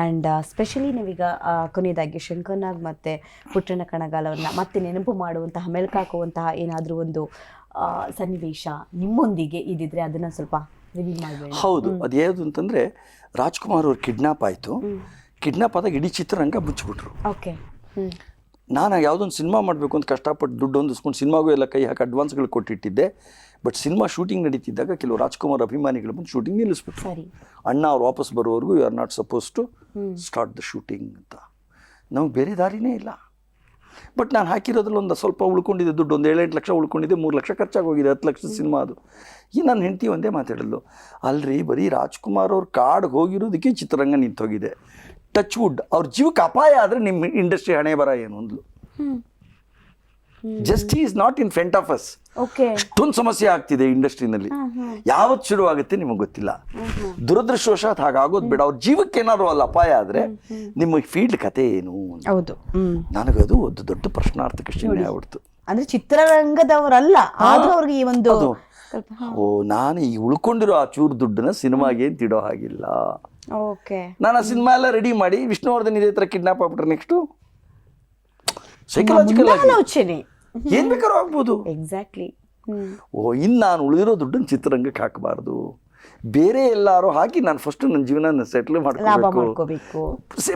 And specially ನೀವೀಗ ಕೊನೆಯದಾಗಿ ಶಂಕರ್ನಾಗ್ ಮತ್ತು ಪುಟ್ಟಣ್ಣ ಕಣಗಾಲವನ್ನು ಮತ್ತೆ ನೆನಪು ಮಾಡುವಂತಹ ಮೆಲ್ಕಾಕುವಂತಹ ಏನಾದರೂ ಒಂದು ಸನ್ನಿವೇಶ ನಿಮ್ಮೊಂದಿಗೆ ಇದ್ದಿದ್ರೆ ಅದನ್ನು ಸ್ವಲ್ಪ ರಿವೀಲ್ ಮಾಡಬೇಡ. ಹೌದು, ಅದೇನು ಅಂತಂದರೆ ರಾಜ್ಕುಮಾರ್ ಅವ್ರು ಕಿಡ್ನಾಪ್ ಆಯಿತು. ಕಿಡ್ನಾಪ್ ಆದಾಗ ಇಡೀ ಚಿತ್ರರಂಗ ಮುಚ್ಚಿಬಿಟ್ರು. ಓಕೆ. ನಾನು ಯಾವುದೊಂದು ಸಿನಿಮಾ ಮಾಡಬೇಕು ಅಂತ ಕಷ್ಟಪಟ್ಟು ದುಡ್ಡು ಹೊಂದಿಸ್ಕೊಂಡು ಸಿನಿಮಾಗೂ ಎಲ್ಲ ಕೈ ಹಾಕಿ ಅಡ್ವಾನ್ಸ್ಗಳು ಕೊಟ್ಟಿಟ್ಟಿದ್ದೆ. ಬಟ್ ಸಿನಿಮಾ ಶೂಟಿಂಗ್ ನಡೀತಿದ್ದಾಗ ಕೆಲವು ರಾಜ್ಕುಮಾರ್ ಅಭಿಮಾನಿಗಳು ಬಂದು ಶೂಟಿಂಗ್ ನಿಲ್ಲಿಸ್ಬಿಟ್ರು. ಅಣ್ಣ ಅವ್ರು ವಾಪಸ್ ಬರೋವರೆಗೂ you are not suppose to start the shooting ಅಂತ. ನಮಗೆ ಬೇರೆ ದಾರಿನೇ ಇಲ್ಲ. ಬಟ್ ನಾನು ಹಾಕಿರೋದ್ರಲ್ಲಿ ಒಂದು ಸ್ವಲ್ಪ ಉಳ್ಕೊಂಡಿದ್ದೆ ದುಡ್ಡು, ಒಂದು 7-8 ಲಕ್ಷ ಉಳ್ಕೊಂಡಿದ್ದೆ, 3 ಲಕ್ಷ ಖರ್ಚಾಗೋಗಿದೆ, 10 ಲಕ್ಷದ ಸಿನಿಮಾ ಅದು. ಈ ನನ್ನ ಹೆಂಡತಿ ಒಂದೇ ಮಾತಾಡಲು, ಅಲ್ರಿ ಬರೀ ರಾಜ್ಕುಮಾರ್ ಅವ್ರ ಕಾಡ್ಗೆ ಹೋಗಿರೋದಕ್ಕೆ ಚಿತ್ರರಂಗ ನಿಂತೋಗಿದೆ. ಟಚ್ ವುಡ್ ಅವ್ರ ಜೀವಕ್ಕೆ ಅಪಾಯ ಆದರೆ ನಿಮ್ಮ ಇಂಡಸ್ಟ್ರಿ ಹಣೆ ಬರ ಏನು ಅಂದ್ಲು. Just is not in front of us. ಅಷ್ಟೊಂದು ಸಮಸ್ಯೆ ಆಗ್ತಿದೆ ಇಂಡಸ್ಟ್ರಿನಲ್ಲಿ. ಯಾವತ್ತು ಶುರು ಆಗುತ್ತೆ ನಿಮಗೆ ಗೊತ್ತಿಲ್ಲ. ದುರದೃಷ್ಟವಶಾತ್ ಹಾಗಾಗೋದು ಬೇಡ. ಅವ್ರ ಜೀವಕ್ಕೆ ಏನಾದ್ರು ಅಲ್ಲಿ ಅಪಾಯ ಆದರೆ ನಿಮ್ಮ ಫೀಲ್ಡ್ ಕತೆ ಏನು? ಹೌದು, ನನಗದು ಒಂದು ದೊಡ್ಡ ಪ್ರಶ್ನಾರ್ಥಕ ಚಿಹ್ನೆ ಆಗ್ಬಿಡ್ತು. ಅಂದ್ರೆ ಚಿತ್ರರಂಗದವರಲ್ಲ ಆದ್ರೂ ಅವ್ರಿಗೆ ಈ ಒಂದು ನಾನು ಈ ಉಳ್ಕೊಂಡಿರೋ ಆ ಚೂರು ದುಡ್ಡನ್ನ ಸಿನಿಮಾಗೆ ತಿಡೋ ಹಾಗಿಲ್ಲ. ನಾನು ಆ ಸಿನಿಮಾ ಎಲ್ಲ ರೆಡಿ ಮಾಡಿ ವಿಷ್ಣುವರ್ಧನ್ ಇದೇ ತರ ಕಿಡ್ನಾಪ್ ಆಗ್ಬಿಟ್ರೆ ನೆಕ್ಸ್ಟು ಸೈಕಲಾಜಿಕಲ್ ಆಗಿ ಏನ್ ಬೇಕಾದ್ರೂ ಆಗ್ಬೋದು. ಎಕ್ಸಾಕ್ಟ್ಲಿ. ಇನ್ನು ನಾನು ಉಳಿದಿರೋ ದುಡ್ಡನ್ನು ಚಿತ್ರರಂಗಕ್ಕೆ ಹಾಕಬಾರ್ದು. ಬೇರೆ ಎಲ್ಲಾರು ಹಾಕಿ ನಾನು ಫಸ್ಟ್ ನನ್ನ ಜೀವನ ಸೆಟ್ಲ್ ಮಾಡ್ಕೋಬೇಕು.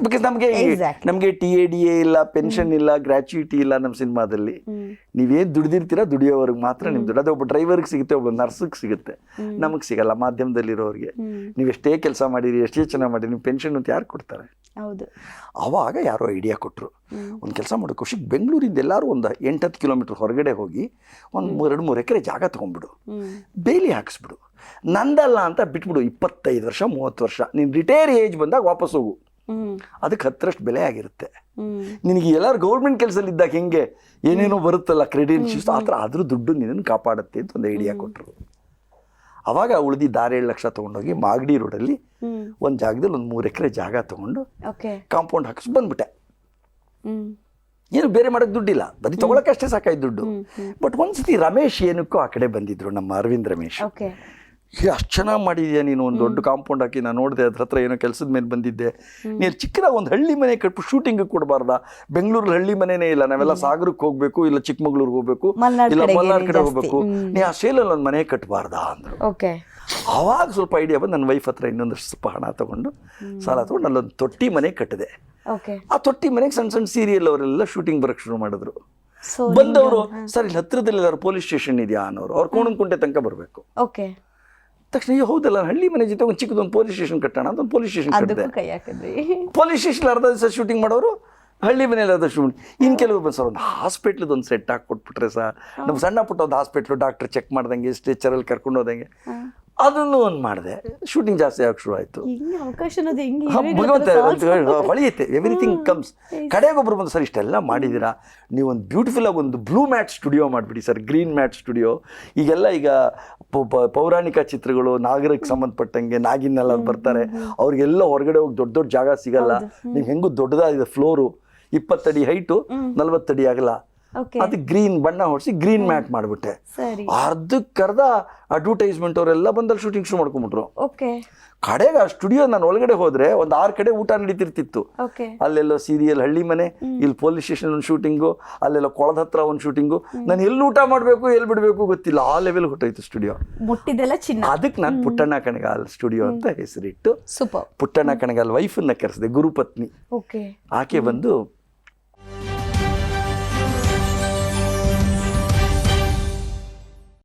ಬಿಕಾಸ್ ನಮಗೆ TADA ಇಲ್ಲ, ಪೆನ್ಷನ್ ಇಲ್ಲ, ಗ್ರ್ಯಾಚ್ಯುಯಿಟಿ ಇಲ್ಲ ನಮ್ಮ ಸಿನಿಮಾದಲ್ಲಿ. ನೀವೇನು ದುಡ್ದಿರ್ತೀರಾ ದುಡಿಯೋವರೆಗೆ ಮಾತ್ರ ನಿಮ್ ದುಡ್ಡು. ಅದೇ ಒಬ್ಬ ಡ್ರೈವರ್ಗೆ ಸಿಗುತ್ತೆ, ಒಬ್ಬ ನರ್ಸ್ಗೆ ಸಿಗುತ್ತೆ, ನಮಗೆ ಸಿಗಲ್ಲ. ಮಾಧ್ಯಮದಲ್ಲಿರೋರಿಗೆ ನೀವು ಎಷ್ಟೇ ಕೆಲಸ ಮಾಡಿರಿ, ಎಷ್ಟೇ ಚೆನ್ನಾಗಿ ಮಾಡಿರಿ, ನಿಮ್ಮ ಪೆನ್ಷನ್ ಅಂತ ಯಾರು ಕೊಡ್ತಾರೆ? ಹೌದು. ಆವಾಗ ಯಾರೋ ಐಡಿಯಾ ಕೊಟ್ಟರು, ಒಂದು ಕೆಲಸ ಮಾಡೋ ಕೌಶಿಕ್, ಬೆಂಗಳೂರಿಂದ ಎಲ್ಲರೂ ಒಂದು 8-10 ಕಿಲೋಮೀಟರ್ ಹೊರಗಡೆ ಹೋಗಿ ಒಂದು 2-3 ಎಕರೆ ಜಾಗ ತೊಗೊಂಡ್ಬಿಡು, ಬೇಲಿ ಹಾಕಿಸ್ಬಿಡು, ನಂದಲ್ಲ ಅಂತ ಬಿಟ್ಬಿಡು. 25 ವರ್ಷ 30 ವರ್ಷ ನೀನು ರಿಟೈರ್ ಏಜ್ ಬಂದಾಗ ವಾಪಸ್ ಹೋಗು. ಅದಕ್ಕೆ 10ರಷ್ಟು ಬೆಲೆ ಆಗಿರುತ್ತೆ. ನಿನಗೆ ಎಲ್ಲರೂ ಗೌರ್ಮೆಂಟ್ ಕೆಲಸದಲ್ಲಿ ಇದ್ದಾಗ ಹೆಂಗೆ ಏನೇನೋ ಬರುತ್ತಲ್ಲ ಕ್ರೆಡೆನ್ಷಿಯಲ್ಸ್, ಆ ಥರ ಆದರೂ ದುಡ್ಡು ನಿನ್ನನ್ನು ಕಾಪಾಡುತ್ತೆ ಅಂತ ಒಂದು ಐಡಿಯಾ ಕೊಟ್ಟರು. ಅವಾಗ ಉಳಿದಿದ್ದ 6-7 ಲಕ್ಷ ತೊಗೊಂಡೋಗಿ ಮಾಗಡಿ ರೋಡಲ್ಲಿ ಒಂದು ಜಾಗದಲ್ಲಿ ಒಂದು 3 ಎಕರೆ ಜಾಗ ತೊಗೊಂಡು ಕಾಂಪೌಂಡ್ ಹಾಕಿಸ್ ಬಂದ್ಬಿಟ್ಟೆ. ಏನು ಬೇರೆ ಮಾಡೋಕ್ಕೆ ದುಡ್ಡಿಲ್ಲ, ಬರೀ ತೊಗೊಳಕ್ಕಷ್ಟೇ ಸಾಕಾಯ್ತು ದುಡ್ಡು. ಬಟ್ ಒಂದ್ಸತಿ ರಮೇಶ್ ಏನಕ್ಕೂ ಆ ಕಡೆ ಬಂದಿದ್ರು, ನಮ್ಮ ಅರವಿಂದ್ ರಮೇಶ್. ಅಷ್ಟು ಚೆನ್ನಾಗಿ ಮಾಡಿದ್ಯಾ ನೀನು, ಒಂದು ದೊಡ್ಡ ಕಾಂಪೌಂಡ್ ಹಾಕಿ. ನಾನು ನೋಡಿದೆ, ಅದ್ರ ಹತ್ರ ಏನೋ ಕೆಲಸದ ಮೇಲೆ ಬಂದಿದ್ದೆ. ನೀನು ಚಿಕ್ಕದಾಗ ಒಂದು ಹಳ್ಳಿ ಮನೆ ಕಟ್ಬಿಟ್ಟು ಶೂಟಿಂಗ್ ಕೊಡಬಾರ್ದ? ಬೆಂಗಳೂರಲ್ಲಿ ಹಳ್ಳಿ ಮನೆನೇ ಇಲ್ಲ, ನಾವೆಲ್ಲ ಸಾಗರಕ್ಕೆ ಹೋಗ್ಬೇಕು, ಇಲ್ಲ ಚಿಕ್ಕಮಗಳೂರಿಗೆ ಹೋಗ್ಬೇಕು, ಇಲ್ಲ ಮಲ್ನಾಡ್ ಕಡೆ ಹೋಗ್ಬೇಕು, ನೀ ಆ ಸೇಲಲ್ಲಿ ಒಂದು ಮನೆ ಕಟ್ಟಬಾರ್ದಾ ಅಂದರು. ಆವಾಗ ಸ್ವಲ್ಪ ಐಡಿಯಾ ಬಂದು ನನ್ನ ವೈಫ್ ಹತ್ರ ಇನ್ನೊಂದಷ್ಟು ಸ್ವಲ್ಪ ಹಣ ತೊಗೊಂಡು ಸಾಲ ತೊಗೊಂಡು ಅಲ್ಲೊಂದು ತೊಟ್ಟಿ ಮನೆ ಕಟ್ಟಿದೆ. ಆ ತೊಟ್ಟಿ ಮನೆಗೆ ಸಣ್ಣ ಸಣ್ಣ ಸೀರಿಯಲ್ ಅವರೆಲ್ಲ ಶೂಟಿಂಗ್ ಬರೋಕ್ಕೆ ಶುರು ಮಾಡಿದ್ರು. ಬಂದವರು, ಸರ್ ಇಲ್ಲಿ ಹತ್ರದಲ್ಲಿ ಎಲ್ಲರೂ ಪೊಲೀಸ್ ಸ್ಟೇಷನ್ ಇದೆಯಾ ಅನ್ನೋರು, ಅವ್ರು ಕೋಣಂಕುಂಟೆ ತನಕ ಬರಬೇಕು. ತಕ್ಷಣ ಹೌದಲ್ಲ, ಹಳ್ಳಿ ಮನೆ ಜೊತೆ ಒಂದು ಚಿಕ್ಕದೊಂದು ಪೊಲೀಸ್ ಸ್ಟೇಷನ್ ಕಟ್ಟೋಣ ಅಂತ ಒಂದು ಪೊಲೀಸ್ ಸ್ಟೇಷನ್ ಕಟ್ಟಿದೆ. ಪೊಲೀಸ್ ಸ್ಟೇಷನ್ ಅರ್ಧ ದಿವಸ ಶೂಟಿಂಗ್ ಮಾಡೋರು, ಹಳ್ಳಿ ಮನೇಲಿ ಅರ್ಧ ಶೂಟಿಂಗ್. ಇನ್ನು ಕೆಲವರು ಬಂದು ಸರ್ ಒಂದು ಹಾಸ್ಪಿಟ್ಲದ್ದು ಒಂದು ಸೆಟ್ ಹಾಕ್ಕೊಟ್ಬಿಟ್ರೆ ಸರ್, ನಮ್ಮ ಸಣ್ಣ ಪುಟ್ಟ ಒಂದು ಹಾಸ್ಪಿಟ್ಲು, ಡಾಕ್ಟರ್ ಚೆಕ್ ಮಾಡ್ದಂಗೆ, ಸ್ಟ್ರೆಚರಲ್ಲಿ ಕರ್ಕೊಂಡು ಹೋದಂಗೆ, ಅದನ್ನು ಒಂದು ಮಾಡಿದೆ. ಶೂಟಿಂಗ್ ಜಾಸ್ತಿ ಆಗಕ್ಕೆ ಶುರು ಆಯಿತು. ಹೊಳೆಯುತ್ತೆ, ಎವ್ರಿಥಿಂಗ್ ಕಮ್ಸ್. ಕಡೆಗೊಬ್ಬರು ಬಂದು, ಸರ್ ಇಷ್ಟೆಲ್ಲ ಮಾಡಿದ್ದೀರಾ, ನೀವೊಂದು ಬ್ಯೂಟಿಫುಲ್ ಆಗಿ ಒಂದು ಬ್ಲೂ ಮ್ಯಾಟ್ ಸ್ಟುಡಿಯೋ ಮಾಡಿಬಿಡಿ ಸರ್, ಗ್ರೀನ್ ಮ್ಯಾಟ್ ಸ್ಟುಡಿಯೋ. ಈಗ ಪೌರಾಣಿಕ ಚಿತ್ರಗಳು, ನಾಗರಕ್ಕೆ ಸಂಬಂಧಪಟ್ಟಂಗೆ ನಾಗಿನೆಲ್ಲ ಬರ್ತಾರೆ, ಅವ್ರಿಗೆಲ್ಲ ಹೊರಗಡೆ ಹೋಗಿ ದೊಡ್ಡ ದೊಡ್ಡ ಜಾಗ ಸಿಗಲ್ಲ. ನೀವು ಹೆಂಗೂ ದೊಡ್ಡದಾಗಿದೆ ಫ್ಲೋರು, 20 ಅಡಿ ಹೈಟು, 40 ಅಡಿ ಆಗಲ್ಲ. ಅದು ಗ್ರೀನ್ ಬಣ್ಣ ಹೊಡಿಸಿ ಗ್ರೀನ್ ಮ್ಯಾಟ್ ಮಾಡಿಬಿಟ್ಟೆ. ಅರ್ಧಕ್ಕರ್ಧ ಅಡ್ವರ್ಟೈಸ್ಮೆಂಟ್ ಅವರೆಲ್ಲ ಬಂದಲ್ಲಿ ಶೂಟಿಂಗ್ ಶುರು ಮಾಡ್ಕೊಂಡ್ಬಿಟ್ರು. ಕಡೆಗೆ ಆ ಸ್ಟುಡಿಯೋ ನಾನು ಒಳಗಡೆ ಹೋದ್ರೆ ಒಂದು 6 ಕಡೆ ಊಟ ನಡೀತಿರ್ತಿತ್ತು. ಅಲ್ಲೆಲ್ಲೋ ಸೀರಿಯಲ್ ಹಳ್ಳಿ ಮನೆ, ಇಲ್ಲಿ ಪೊಲೀಸ್ ಸ್ಟೇಷನ್ ಒಂದು ಶೂಟಿಂಗು, ಅಲ್ಲೆಲ್ಲೋ ಕೊಳದ ಹತ್ರ ಒಂದು ಶೂಟಿಂಗು. ನಾನು ಎಲ್ಲಿ ಊಟ ಮಾಡಬೇಕು ಎಲ್ಲಿ ಬಿಡಬೇಕು ಗೊತ್ತಿಲ್ಲ, ಆ ಲೆವೆಲ್ ಹೊಟ್ಟೋಯ್ತು ಸ್ಟುಡಿಯೋ. ಅದಕ್ಕೆ ನಾನು ಪುಟ್ಟಣ್ಣ ಕಣಗಾಲ್ ಸ್ಟುಡಿಯೋ ಅಂತ ಹೆಸರಿಟ್ಟು ಪುಟ್ಟಣ್ಣ ಕಣಗಾಲ್ ವೈಫನ್ನ ಕರೆಸಿದೆ, ಗುರುಪತ್ನಿ. ಆಕೆ ಬಂದು